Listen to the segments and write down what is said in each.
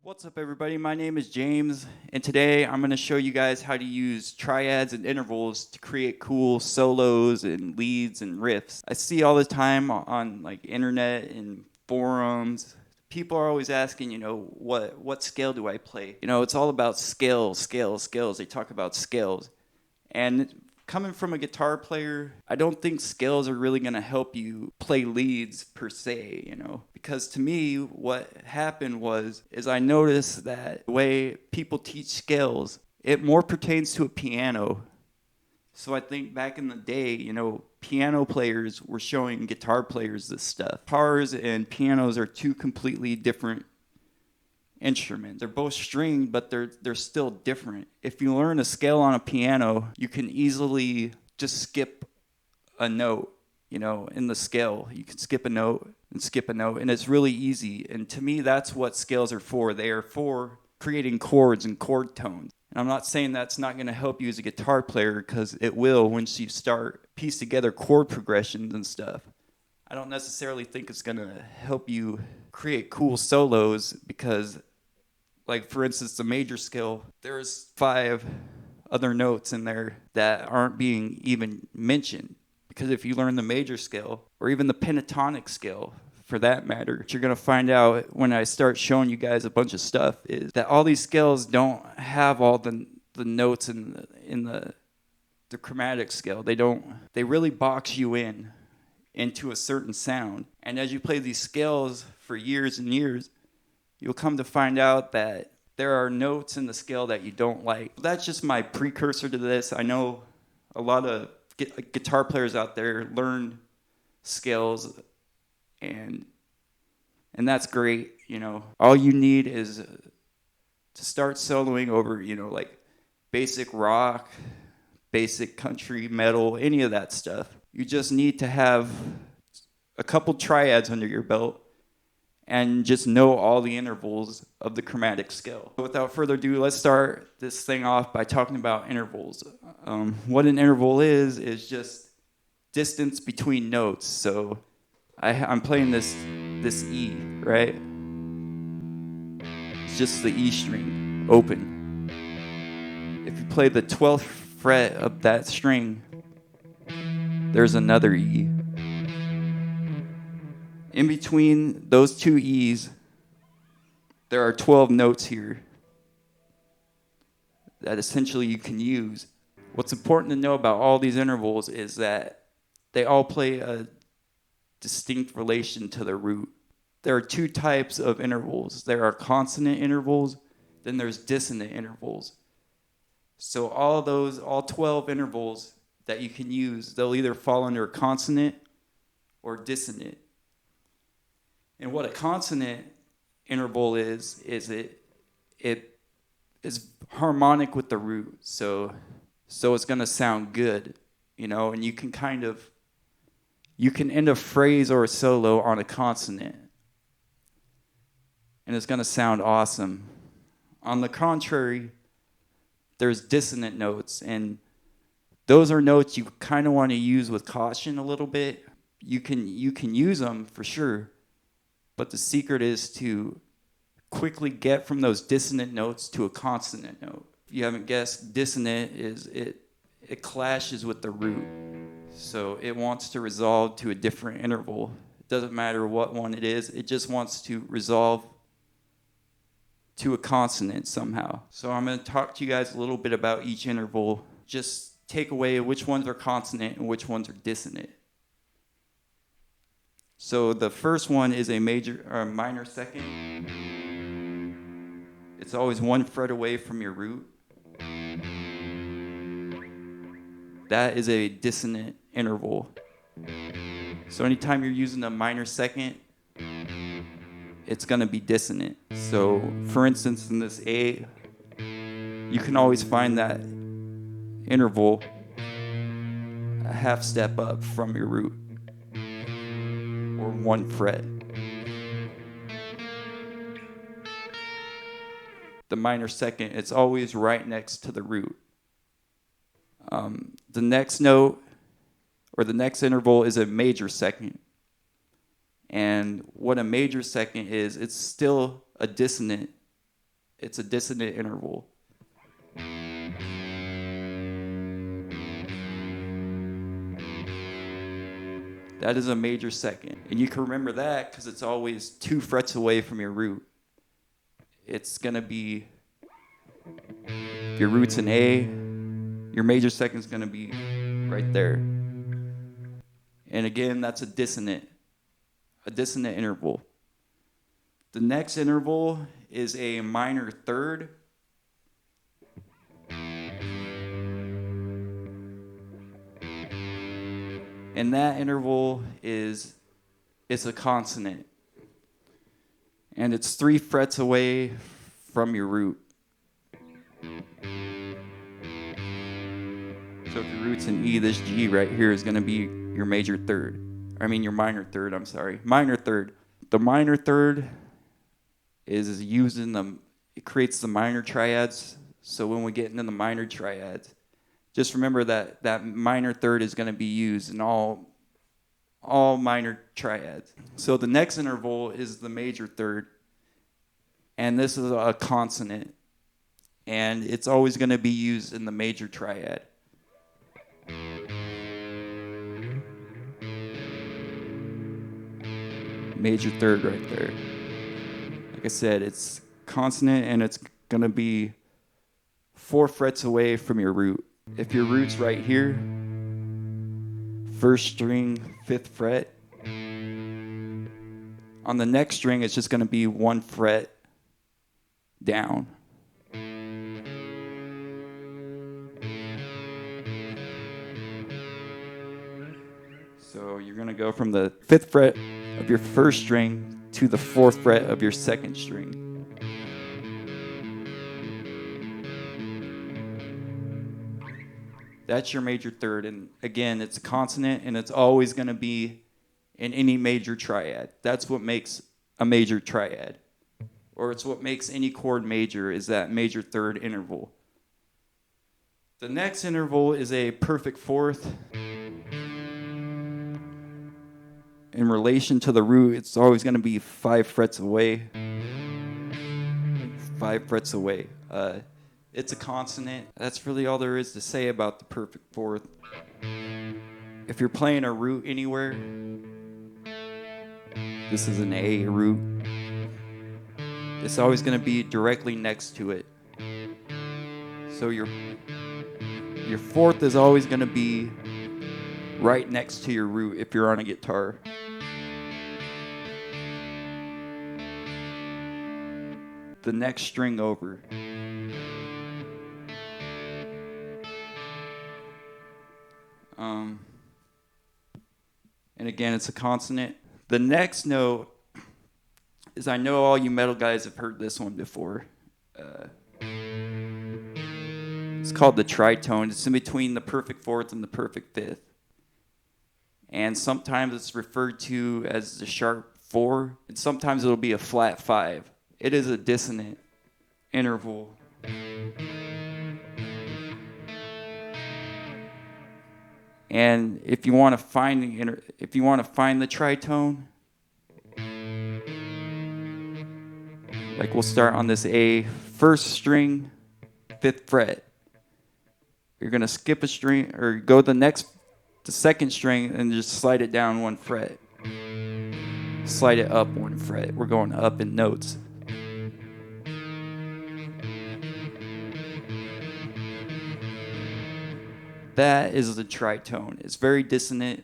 What's up, everybody? My name is James, and today I'm going to show you guys how to use triads and intervals to create cool solos and leads and riffs. I see all the time on like internet and forums. People are always asking, what scale do I play? It's all about scales. They talk about scales. And coming from a guitar player, I don't think scales are really going to help you play leads per se, because to me what happened is I noticed that the way people teach scales, it more pertains to a piano. So I think back in the day, piano players were showing guitar players this stuff. Guitars and pianos are two completely different instruments. They're both stringed, but they're still different. If you learn a scale on a piano, you can easily just skip a note, in the scale. You can skip a note and skip a note, and it's really easy. And to me, that's what scales are for. They are for creating chords and chord tones. And I'm not saying that's not going to help you as a guitar player, because it will once you start piece together chord progressions and stuff. I don't necessarily think it's going to help you create cool solos because, like, for instance, the major scale, there's 5 other notes in there that aren't being even mentioned. Because if you learn the major scale, or even the pentatonic scale, for that matter, what you're going to find out when I start showing you guys a bunch of stuff is that all these scales don't have all the notes in the chromatic scale. They really box you into a certain sound. And as you play these scales for years and years, you'll come to find out that there are notes in the scale that you don't like. That's just my precursor to this. I know a lot of guitar players out there learn scales, and that's great. All you need is to start soloing over, like basic rock, basic country, metal, any of that stuff. You just need to have a couple triads under your belt and just know all the intervals of the chromatic scale. Without further ado, let's start this thing off by talking about intervals. What an interval is just distance between notes. So I'm playing this E, right? It's just the E string, open. If you play the 12th fret of that string, there's another E. In between those two E's, there are 12 notes here that essentially you can use. What's important to know about all these intervals is that they all play a distinct relation to the root. There are 2 types of intervals. There are consonant intervals, then there's dissonant intervals. So all 12 intervals that you can use, they'll either fall under consonant or dissonant. And what a consonant interval is it is harmonic with the root. So it's going to sound good, and you can end a phrase or a solo on a consonant, and it's going to sound awesome. On the contrary, there's dissonant notes, and those are notes you kind of want to use with caution a little bit. You can use them for sure, but the secret is to quickly get from those dissonant notes to a consonant note. If you haven't guessed, dissonant is it clashes with the root. So it wants to resolve to a different interval. It doesn't matter what one it is. It just wants to resolve to a consonant somehow. So I'm going to talk to you guys a little bit about each interval. Just take away which ones are consonant and which ones are dissonant. So the first one is a minor second. It's always 1 fret away from your root. That is a dissonant interval. So anytime you're using a minor second, it's going to be dissonant. So for instance, in this A, you can always find that interval a half step up from your root, or 1 fret. The minor second, it's always right next to the root. The next note, or the next interval, is a major second. And what a major second is, it's still a dissonant It's a dissonant interval. That is a major second. And you can remember that because it's always 2 frets away from your root. It's going to be, if your root's in A, your major second's going to be right there. And again, that's a dissonant interval. The next interval is a minor third. And that interval it's a consonant. And it's 3 frets away from your root. So if your root's in E, this G right here is going to be your major third. Your minor third, I'm sorry. Minor third. The minor third is used it creates the minor triads. So when we get into the minor triads, just remember that minor third is going to be used in all minor triads. So the next interval is the major third, and this is a consonant, and it's always going to be used in the major triad. Major third right there. Like I said, it's consonant, and it's going to be 4 frets away from your root. If your root's right here, 1st string, 5th fret. On the next string, it's just going to be 1 fret down. So you're going to go from the 5th fret of your 1st string to the 4th fret of your 2nd string. That's your major third, and again, it's a consonant, and it's always going to be in any major triad. That's what makes a major triad, or it's what makes any chord major, is that major third interval. The next interval is a perfect fourth. In relation to the root, it's always going to be 5 frets away. 5 frets away. It's a consonant. That's really all there is to say about the perfect fourth. If you're playing a root anywhere, this is an A root. It's always going to be directly next to it. So your fourth is always going to be right next to your root if you're on a guitar. The next string over. And again, it's a consonant. The next note is, I know all you metal guys have heard this one before. It's called the tritone. It's in between the perfect fourth and the perfect fifth. And sometimes it's referred to as the sharp 4, and sometimes it'll be a flat 5. It is a dissonant interval. And if you want to find the tritone, like we'll start on this A, 1st string, 5th fret. You're gonna skip a string or go the 2nd string and just slide it down 1 fret. Slide it up 1 fret. We're going up in notes. That is the tritone. It's very dissonant.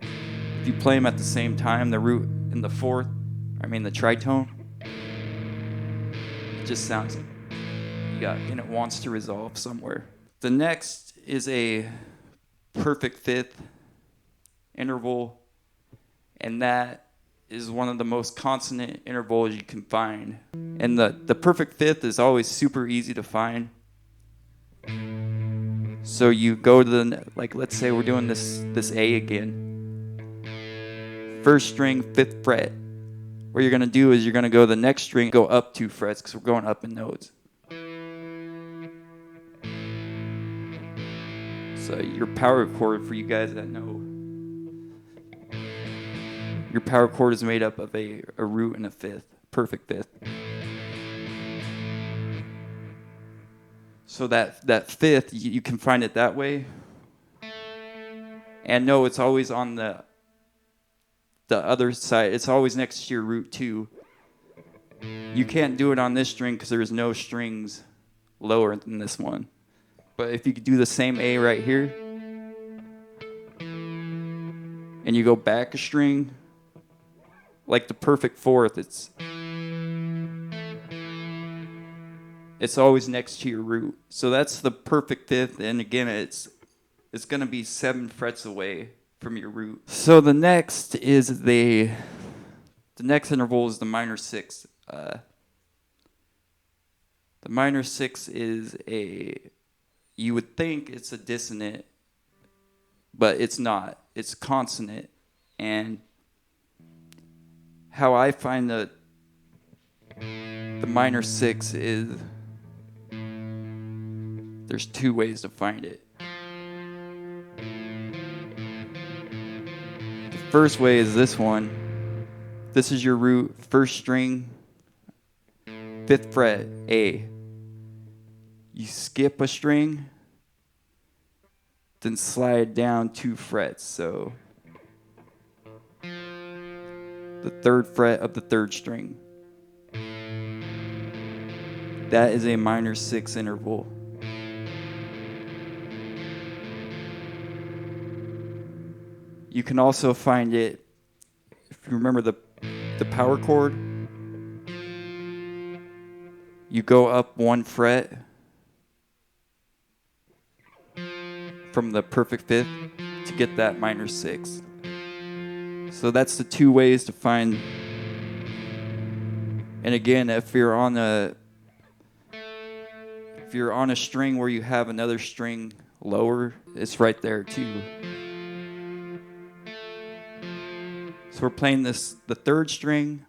If you play them at the same time, the root and the the tritone, it just sounds and it wants to resolve somewhere. The next is a perfect fifth interval, and that is one of the most consonant intervals you can find. And the perfect fifth is always super easy to find. So you go to let's say we're doing this A again. 1st string, 5th fret. What you're going to do is you're going to go the next string, go up 2 frets because we're going up in notes. So your power chord, for you guys that know, your power chord is made up of a root and a fifth, perfect fifth. So that fifth, you can find it that way. And no, it's always on the other side. It's always next to your root 2. You can't do it on this string because there's no strings lower than this one. But if you could do the same A right here, and you go back a string, like the perfect fourth, it's always next to your root. So that's the perfect fifth, and again, it's going to be 7 frets away from your root. So the next is the next interval is the minor 6. The minor 6 is you would think it's a dissonant, but it's not. It's consonant. And how I find the minor 6 is there's 2 ways to find it. The first way is this one. This is your root, first string, 5th fret, A. You skip a string, then slide down 2 frets. So the 3rd fret of the 3rd string. That is a minor 6 interval. You can also find it, if you remember the power chord, you go up 1 fret from the perfect 5th to get that minor 6. So that's the 2 ways to find. And again, if you're on a string where you have another string lower, it's right there too. So we're playing the 3rd string,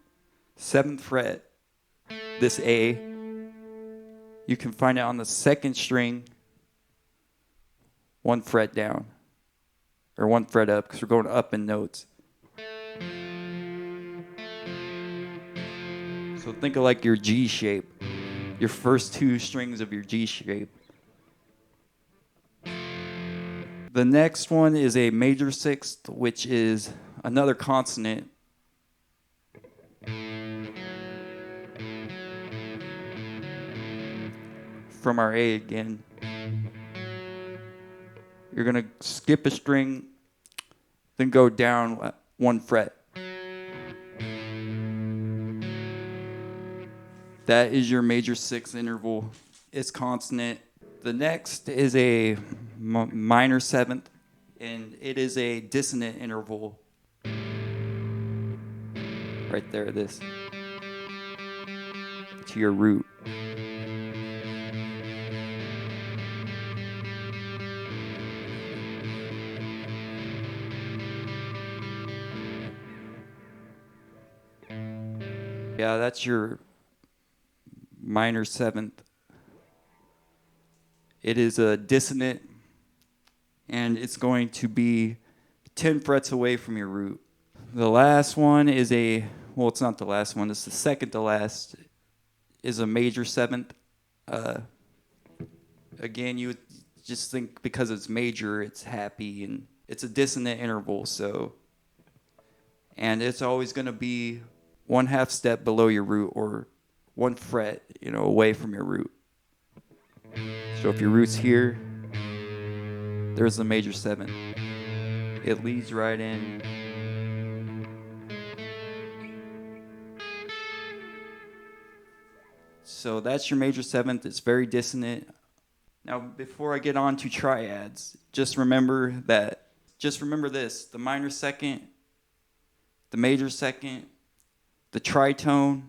7th fret, this A. You can find it on the 2nd string, 1 fret down, or 1 fret up, because we're going up in notes. So think of like your G shape, your first 2 strings of your G shape. The next one is a major 6th, which is another consonant. From our A again. You're going to skip a string, then go down 1 fret. That is your major 6th interval. It's consonant. The next is a minor 7th, and it is a dissonant interval. Right there, this. To your root. Yeah, that's your minor 7th. It is a dissonant, and it's going to be 10 frets away from your root. The last one is it's not the last one, it's the second to last, is a major 7th. Again, you would just think because it's major, it's happy, and it's a dissonant interval, and it's always going to be 1/2 step below your root, or 1 fret, away from your root. So if your root's here, there's the major 7th. It leads right in. So that's your major 7th. It's very dissonant. Now, before I get on to triads, just remember this: the minor 2nd, the major 2nd, the tritone,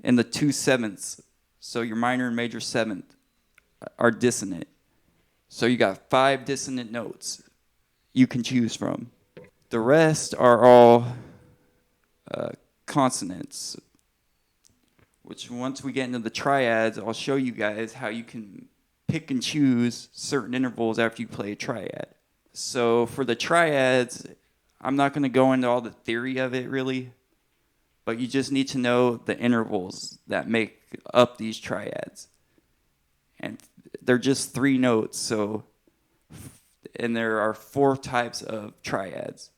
and the 2 7ths. So your minor and major 7th are dissonant. So you got 5 dissonant notes you can choose from. The rest are all consonants, which once we get into the triads, I'll show you guys how you can pick and choose certain intervals after you play a triad. So for the triads, I'm not going to go into all the theory of it really, but you just need to know the intervals that make up these triads. and they're just 3 notes. So, and there are 4 types of triads.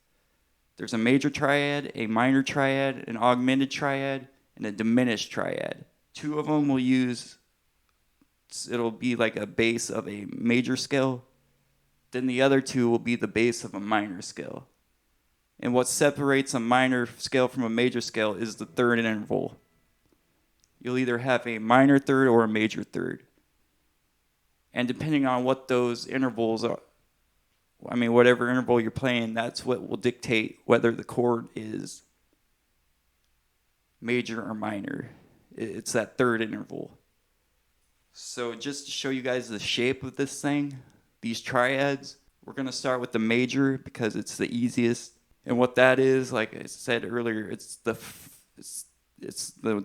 There's a major triad, a minor triad, an augmented triad, and a diminished triad. 2 of them will use, it'll be like a bass of a major scale. Then the other 2 will be the bass of a minor scale. And what separates a minor scale from a major scale is the third interval. You'll either have a minor third or a major third. And depending on what those intervals are, whatever interval you're playing, that's what will dictate whether the chord is major or minor. It's that third interval. So just to show you guys the shape of this thing, these triads, we're going to start with the major because it's the easiest. And what that is, like I said earlier, it's the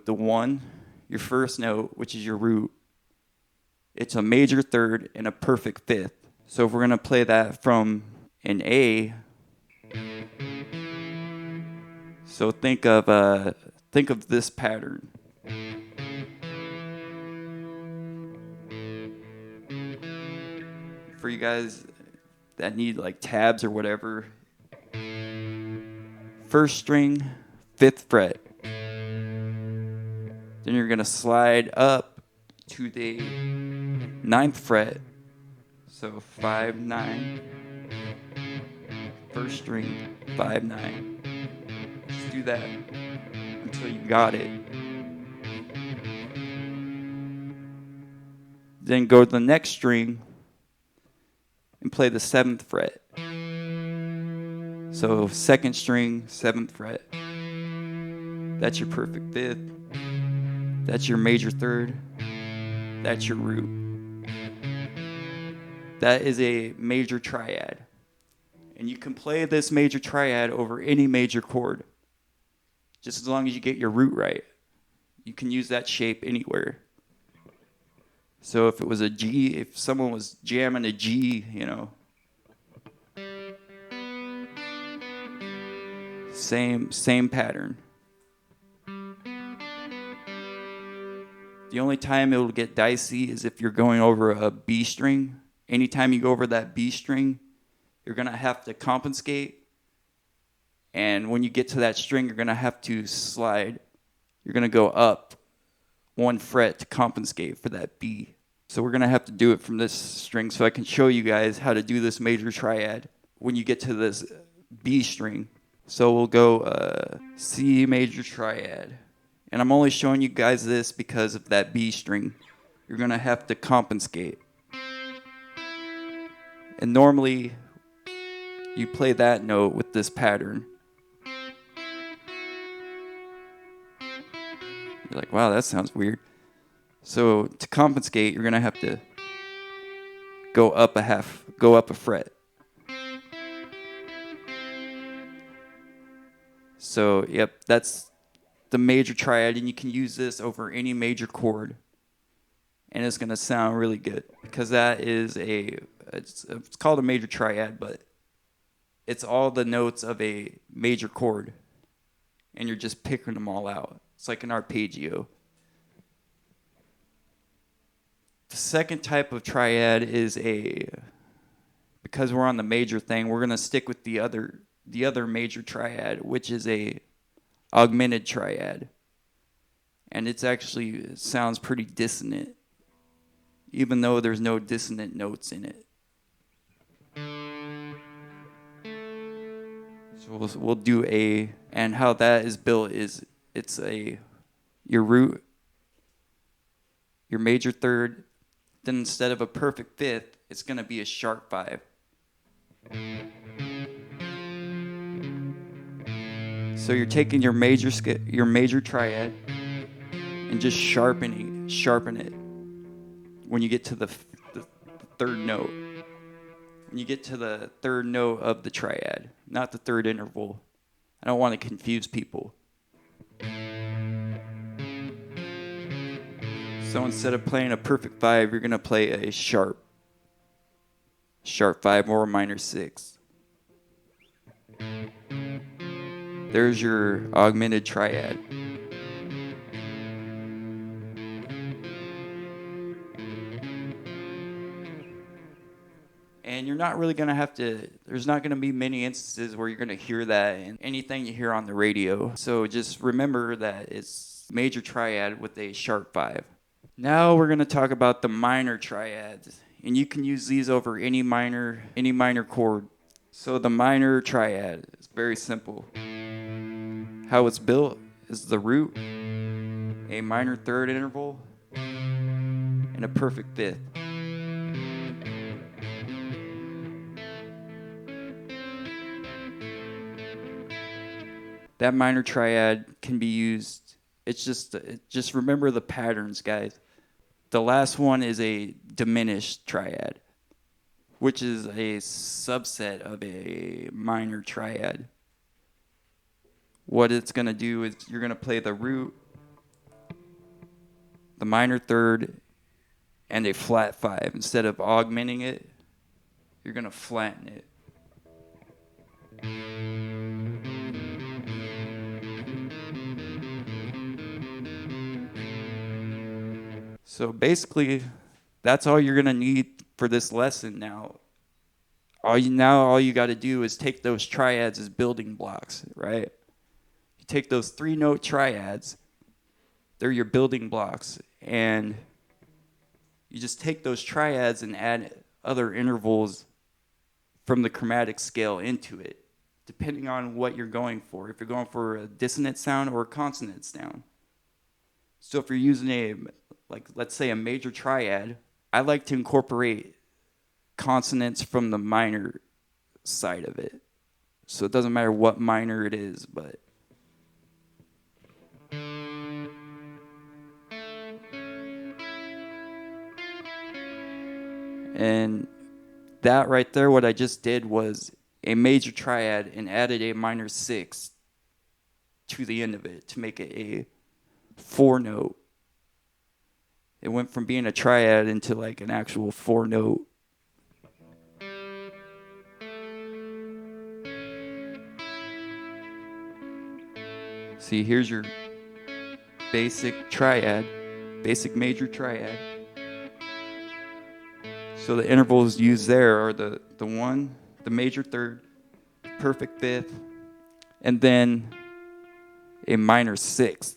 1, your first note, which is your root. It's a major third and a perfect fifth. So if we're going to play that from an A, so think of this pattern. For you guys that need like tabs or whatever, first string, 5th fret. Then you're going to slide up to the 9th fret. So 5, 9. First string, 5, 9. Just do that until you got it. Then go to the next string and play the 7th fret. So 2nd string, 7th fret. That's your perfect fifth. That's your major third. That's your root. That is a major triad. And you can play this major triad over any major chord, just as long as you get your root right. You can use that shape anywhere. So if it was a G, if someone was jamming a G, same pattern. The only time it will get dicey is if you're going over a B string. Anytime you go over that B string, you're going to have to compensate. And when you get to that string, you're going to have to slide. You're going to go up 1 fret to compensate for that B. So we're going to have to do it from this string so I can show you guys how to do this major triad when you get to this B string. So we'll go C major triad. And I'm only showing you guys this because of that B string. You're going to have to compensate. And normally, you play that note with this pattern. You're like, wow, that sounds weird. So to compensate, you're going to have to go up a fret. So, yep, that's the major triad, and you can use this over any major chord, and it's going to sound really good because that is it's called a major triad, but it's all the notes of a major chord, and you're just picking them all out. It's like an arpeggio. The second type of triad is because we're on the major thing, we're going to stick with the other major triad, which is a augmented triad. And it sounds pretty dissonant, even though there's no dissonant notes in it. So we'll do and how that is built is it's your root, your major third, then instead of a perfect fifth, it's going to be a sharp 5. So you're taking your major triad and just sharpen it when you get to the third note. When you get to the third note of the triad, not the third interval. I don't want to confuse people. So instead of playing a perfect 5, you're going to play a sharp 5 or a minor 6. There's your augmented triad. And you're not really going to have to, there's not going to be many instances where you're going to hear that in anything you hear on the radio. So just remember that it's major triad with a sharp 5. Now we're going to talk about the minor triads. And you can use these over any minor chord. So the minor triad is very simple. How it's built is the root, a minor third interval, and a perfect fifth. That minor triad can be used. Just remember the patterns, guys. The last one is a diminished triad, which is a subset of a minor triad. What it's going to do is you're going to play the root, the minor third, and a flat 5. Instead of augmenting it, you're going to flatten it. So basically, that's all you're going to need for this lesson now. All you got to do is take those triads as building blocks, right? You take those 3-note triads, they're your building blocks, and you just take those triads and add other intervals from the chromatic scale into it, depending on what you're going for. If you're going for a dissonant sound or a consonant sound. So if you're using let's say a major triad, I like to incorporate consonants from the minor side of it. So it doesn't matter what minor it is, but and that right there, what I just did was a major triad and added a minor 6 to the end of it to make it a 4-note. It went from being a triad into like an actual 4-note. See, here's your basic triad, basic major triad. So the intervals used there are the 1, the major third, perfect fifth, and then a minor 6th.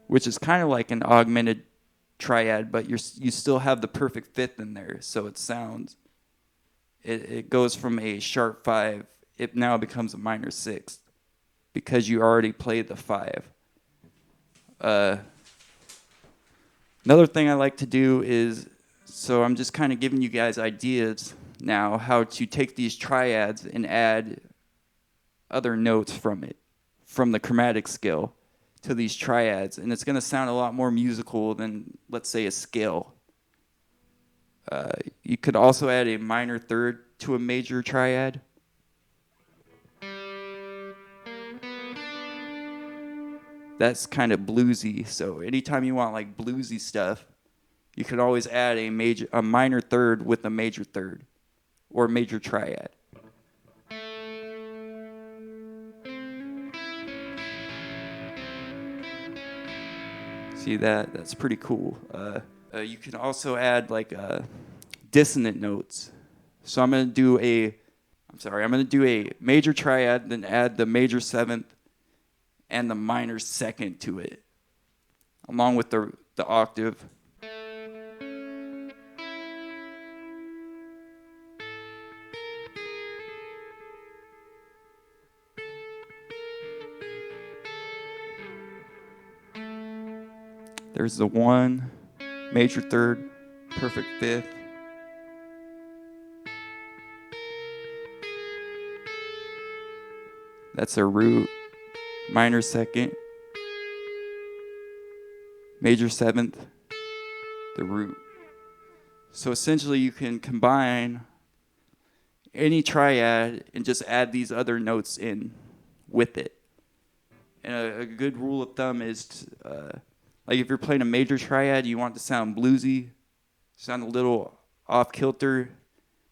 Which is kind of like an augmented triad, but you still have the perfect fifth in there, so it sounds. It goes from a sharp 5, it now becomes a minor 6th because you already played the 5. Another thing I like to do is, so I'm just kind of giving you guys ideas now how to take these triads and add other notes from it, from the chromatic scale to these triads, and it's going to sound a lot more musical than, let's say, a scale. You could also add a minor third to a major triad. That's kind of bluesy, so anytime you want like bluesy stuff, you could always add a minor third with a major third or major triad. See that? That's pretty cool. You can also add like dissonant notes. So I'm going to do a major triad, then add the major 7th and the minor 2nd to it, along with the octave. There's the 1, major 3rd, perfect 5th. That's a root, minor 2nd, major 7th, the root. So essentially you can combine any triad and just add these other notes in with it. And a good rule of thumb is like if you're playing a major triad, you want it to sound bluesy, sound a little off kilter,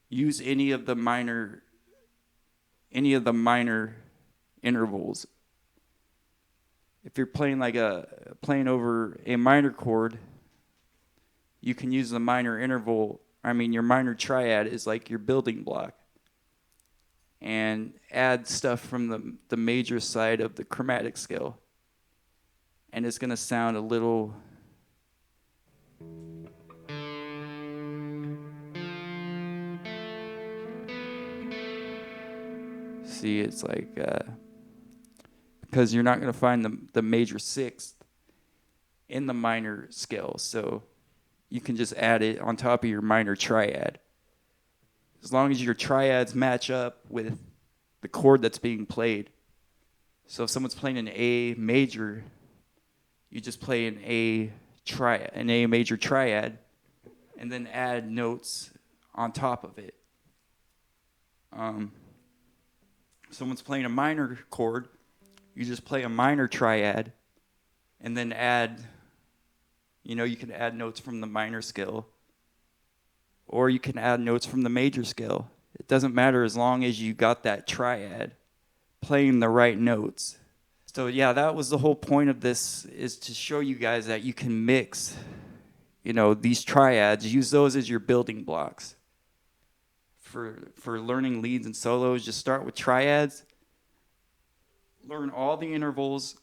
use any of the minor intervals. if you're playing over a minor chord, you can use the minor interval. I mean, your minor triad is like your building block, and add stuff from the major side of the chromatic scale, and it's gonna sound a little. See, it's like because you're not gonna find the major sixth in the minor scale, so you can just add it on top of your minor triad. As long as your triads match up with the chord that's being played. So if someone's playing an A major, you just play an A major triad, and then add notes on top of it. Someone's playing a minor chord, you just play a minor triad, and then add, you can add notes from the minor scale, or you can add notes from the major scale. It doesn't matter as long as you got that triad playing the right notes. So yeah, that was the whole point of this, is to show you guys that you can mix, these triads, use those as your building blocks. For learning leads and solos, just start with triads, learn all the intervals,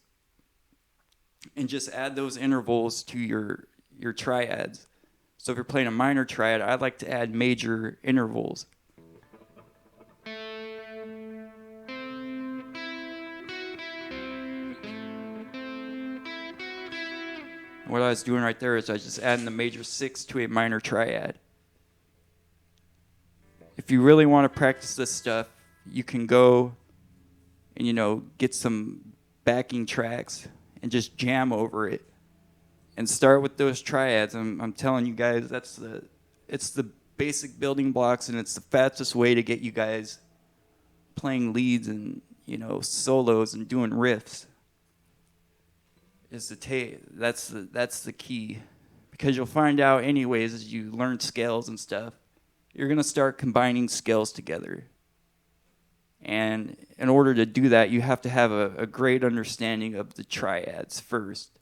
and just add those intervals to your triads. So if you're playing a minor triad, I'd like to add major intervals. What I was doing right there is I was just adding the major sixth to a minor triad. If you really want to practice this stuff, you can go and, get some backing tracks and just jam over it. And start with those triads. I'm telling you guys, it's the basic building blocks, and it's the fastest way to get you guys playing leads and, solos and doing riffs. That's the key. Because you'll find out anyways as you learn scales and stuff, you're going to start combining scales together. And in order to do that, you have to have a great understanding of the triads first.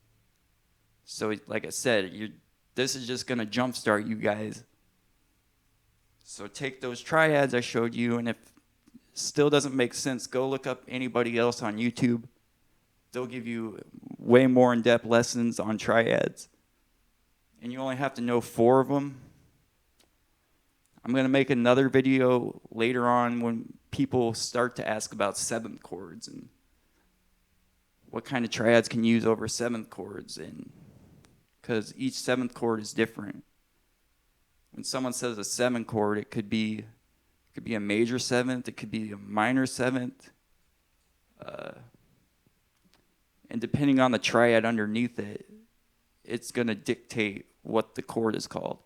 So like I said, this is just going to jumpstart you guys. So take those triads I showed you, and if it still doesn't make sense, go look up anybody else on YouTube. They'll give you way more in-depth lessons on triads. And you only have to know 4 of them. I'm going to make another video later on when people start to ask about 7th chords and what kind of triads can use over 7th chords, and because each 7th chord is different. When someone says a 7 chord, it could be a major 7th, it could be a minor 7th, and depending on the triad underneath it, it's going to dictate what the chord is called.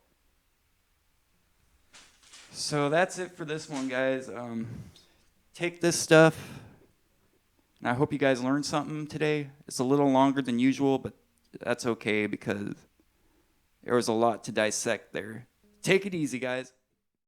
So that's it for this one, guys. Take this stuff, and I hope you guys learned something today. It's a little longer than usual, but that's okay because there was a lot to dissect there. Take it easy, guys.